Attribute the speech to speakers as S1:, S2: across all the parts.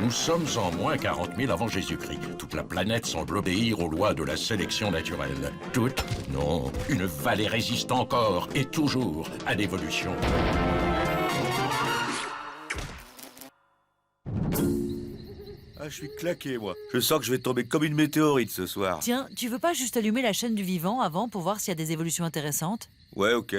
S1: Nous sommes en moins 40 000 avant Jésus-Christ. Toute la planète semble obéir aux lois de la sélection naturelle. Toute, non, une vallée résiste encore et toujours à l'évolution.
S2: Ah, je suis claqué, moi. Je sens que je vais tomber comme une météorite ce soir.
S3: Tiens, tu veux pas juste allumer la chaîne du vivant avant pour voir s'il y a des évolutions intéressantes?
S2: Ouais, ok.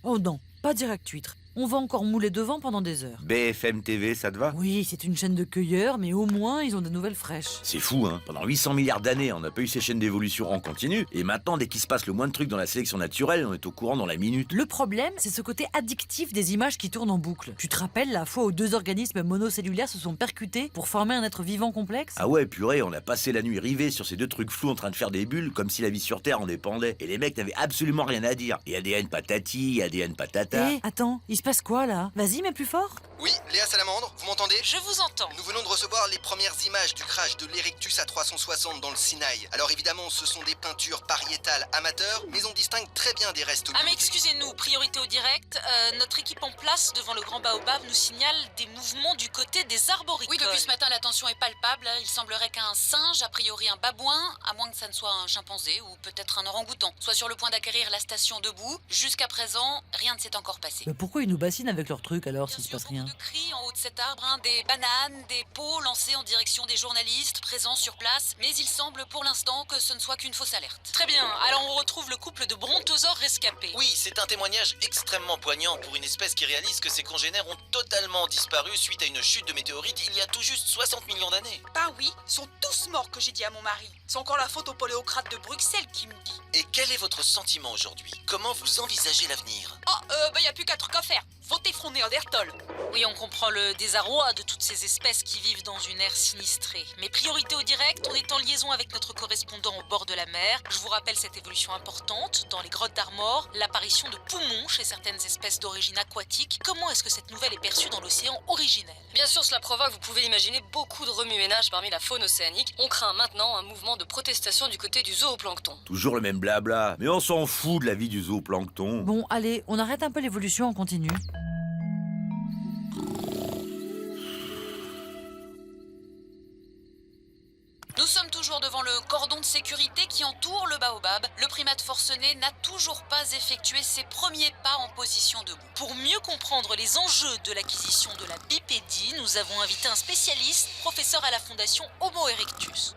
S3: Oh non, pas direct huître. On va encore mouler devant pendant des heures.
S2: BFM TV, ça te va?
S3: Oui, c'est une chaîne de cueilleurs, mais au moins, ils ont des nouvelles fraîches.
S4: C'est fou, hein. Pendant 800 milliards d'années, on n'a pas eu ces chaînes d'évolution en continu. Et maintenant, dès qu'il se passe le moins de trucs dans la sélection naturelle, on est au courant dans la minute.
S3: Le problème, c'est ce côté addictif des images qui tournent en boucle. Tu te rappelles la fois où 2 organismes monocellulaires se sont percutés pour former un être vivant complexe?
S4: Ah ouais, purée, on a passé la nuit rivés sur ces 2 trucs flous en train de faire des bulles, comme si la vie sur Terre en dépendait. Et les mecs n'avaient absolument rien à dire. Et ADN patati, ADN patata.
S3: Attends, il se passe quoi là? Vas-y, mais plus fort.
S5: Oui, Léa Salamandre, vous m'entendez?
S6: Je vous entends.
S5: Nous venons de recevoir les premières images du crash de l'Erectus A360 dans le Sinaï. Alors évidemment, ce sont des peintures pariétales amateurs, mais on distingue très bien des restes.
S6: Ah mais excusez-nous, priorité au direct. Notre équipe en place devant le Grand Baobab nous signale des mouvements du côté des arboricoles.
S7: Oui, depuis ce matin, la tension est palpable. Il semblerait qu'un singe, a priori un babouin, à moins que ça ne soit un chimpanzé ou peut-être un orang-outan, soit sur le point d'acquérir la station debout. Jusqu'à présent, rien ne s'est encore passé.
S3: Mais pourquoi ils nous bassinent avec leur truc alors
S7: Bien
S3: s'il se
S7: sûr,
S3: passe rien?
S7: beaucoup de cris en haut de cet arbre, hein, des bananes, des pots lancés en direction des journalistes présents sur place, mais il semble pour l'instant que ce ne soit qu'une fausse alerte.
S6: Très bien, alors on retrouve le couple de brontosaures rescapés.
S8: Oui, c'est un témoignage extrêmement poignant pour une espèce qui réalise que ses congénères ont totalement disparu suite à une chute de météorite il y a tout juste 60 millions d'années.
S9: Bah oui, ils sont tous morts, que j'ai dit à mon mari. C'est encore la faute au paléocrate de Bruxelles qui me dit.
S8: Et quel est votre sentiment aujourd'hui? Comment vous envisagez l'avenir?
S9: Y a plus qu'un truc à faire. Votez Front Néandertal.
S6: Oui, on comprend le désarroi de toutes ces espèces qui vivent dans une ère sinistrée. Mais priorité au direct, on est en liaison avec notre correspondant au bord de la mer. Je vous rappelle cette évolution importante dans les grottes d'Armor, l'apparition de poumons chez certaines espèces d'origine aquatique. Comment est-ce que cette nouvelle est perçue dans l'océan originel?
S10: Bien sûr, cela provoque, vous pouvez imaginer, beaucoup de remue-ménage parmi la faune océanique. On craint maintenant un mouvement de protestation du côté du zooplancton.
S4: Toujours le même blabla. Mais on s'en fout de la vie du zooplancton.
S3: Bon, allez, on arrête un peu l'évolution, on continue.
S7: Nous sommes toujours devant le cordon de sécurité qui entoure le baobab. Le primate forcené n'a toujours pas effectué ses premiers pas en position debout.
S6: Pour mieux comprendre les enjeux de l'acquisition de la bipédie, nous avons invité un spécialiste, professeur à la fondation Homo erectus.